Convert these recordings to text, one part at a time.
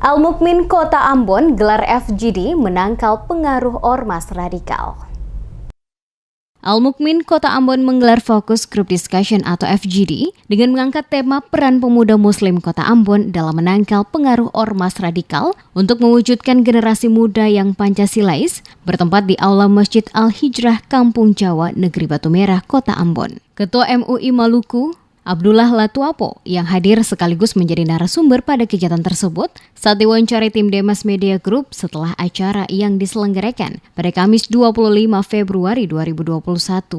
Al-Mukmin Kota Ambon gelar FGD menangkal pengaruh ormas radikal. Al-Mukmin Kota Ambon menggelar Focus Group Discussion atau FGD dengan mengangkat tema peran pemuda Muslim Kota Ambon dalam menangkal pengaruh ormas radikal untuk mewujudkan generasi muda yang Pancasilais bertempat di Aula Masjid Al-Hijrah Kampung Jawa, Negeri Batu Merah, Kota Ambon. Ketua MUI Maluku, Abdullah Latuapo, yang hadir sekaligus menjadi narasumber pada kegiatan tersebut saat diwawancari tim Demas Media Group setelah acara yang diselenggarakan pada Kamis 25 Februari 2021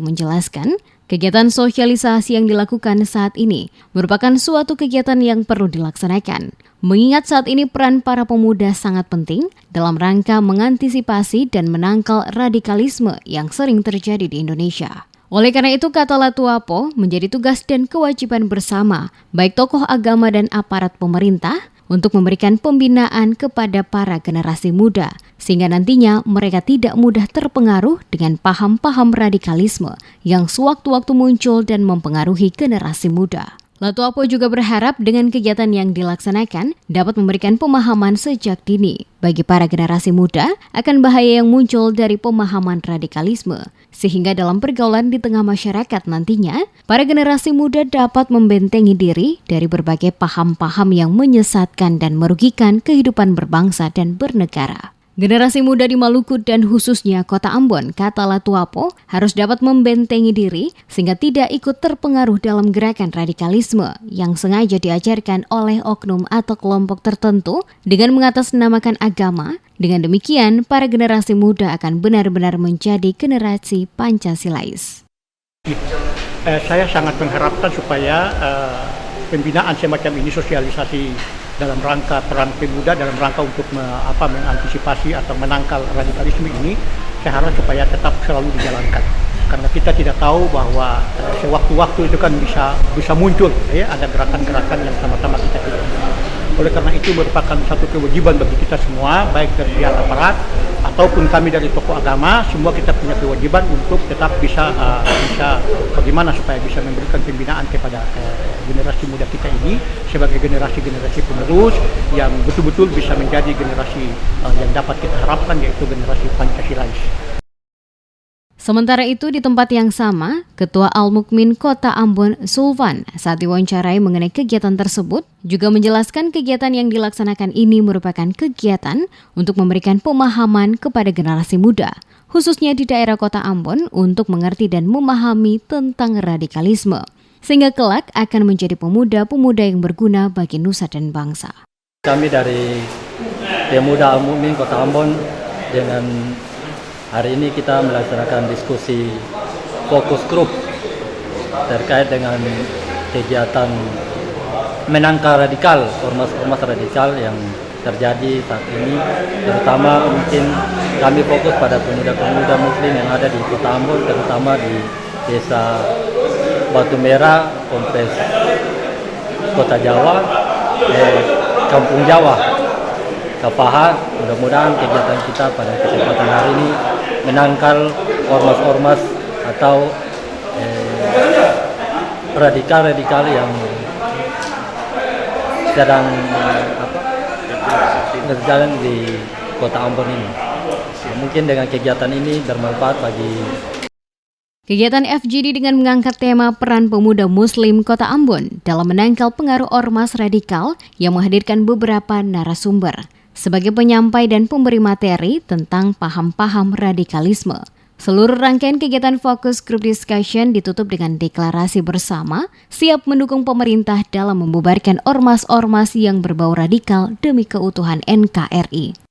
menjelaskan, kegiatan sosialisasi yang dilakukan saat ini merupakan suatu kegiatan yang perlu dilaksanakan. Mengingat saat ini peran para pemuda sangat penting dalam rangka mengantisipasi dan menangkal radikalisme yang sering terjadi di Indonesia. Oleh karena itu, kata Latuapo, menjadi tugas dan kewajiban bersama, baik tokoh agama dan aparat pemerintah, untuk memberikan pembinaan kepada para generasi muda, sehingga nantinya mereka tidak mudah terpengaruh dengan paham-paham radikalisme yang sewaktu-waktu muncul dan mempengaruhi generasi muda. Latuapo juga berharap dengan kegiatan yang dilaksanakan dapat memberikan pemahaman sejak dini bagi para generasi muda akan bahaya yang muncul dari pemahaman radikalisme, sehingga dalam pergaulan di tengah masyarakat nantinya, para generasi muda dapat membentengi diri dari berbagai paham-paham yang menyesatkan dan merugikan kehidupan berbangsa dan bernegara. Generasi muda di Maluku dan khususnya Kota Ambon, kata Latuapo, harus dapat membentengi diri sehingga tidak ikut terpengaruh dalam gerakan radikalisme yang sengaja diajarkan oleh oknum atau kelompok tertentu dengan mengatasnamakan agama. Dengan demikian, para generasi muda akan benar-benar menjadi generasi Pancasilais. Saya sangat mengharapkan supaya pembinaan semacam ini, sosialisasi dalam rangka peran pemuda dalam rangka untuk mengantisipasi atau menangkal radikalisme ini, saya harap supaya tetap selalu dijalankan, karena kita tidak tahu bahwa sewaktu-waktu itu kan bisa muncul ada gerakan-gerakan yang sama-sama kita tidak. Oleh karena itu merupakan satu kewajiban bagi kita semua, baik dari pihak aparat ataupun kami dari tokoh agama, semua kita punya kewajiban untuk tetap bisa bagaimana supaya bisa memberikan pembinaan kepada generasi muda kita ini sebagai generasi-generasi penerus yang betul-betul bisa menjadi generasi yang dapat kita harapkan, yaitu generasi Pancasilais. Sementara itu di tempat yang sama, Ketua Al-Mukmin Kota Ambon Sulvan saat diwawancarai mengenai kegiatan tersebut juga menjelaskan kegiatan yang dilaksanakan ini merupakan kegiatan untuk memberikan pemahaman kepada generasi muda, khususnya di daerah Kota Ambon untuk mengerti dan memahami tentang radikalisme, sehingga kelak akan menjadi pemuda-pemuda yang berguna bagi nusa dan bangsa. Kami dari Pemuda Al-Mukmin Kota Ambon dengan hari ini kita melaksanakan diskusi fokus grup terkait dengan kegiatan menangkal radikal, ormas-ormas radikal yang terjadi saat ini. Terutama mungkin kami fokus pada pemuda-pemuda Muslim yang ada di Kota Ambon, terutama di Desa Batu Merah, Kompleks Kota Jawa, Kampung Jawa, Kapahat. Mudah-mudahan kegiatan kita pada kesempatan hari ini menangkal ormas-ormas atau radikal-radikal yang sedang berjalan di Kota Ambon ini. Mungkin dengan kegiatan ini bermanfaat bagi. Kegiatan FGD dengan mengangkat tema peran pemuda Muslim Kota Ambon dalam menangkal pengaruh ormas radikal yang menghadirkan beberapa narasumber sebagai penyampai dan pemberi materi tentang paham-paham radikalisme. Seluruh rangkaian kegiatan Focus Group Discussion ditutup dengan deklarasi bersama siap mendukung pemerintah dalam membubarkan ormas-ormas yang berbau radikal demi keutuhan NKRI.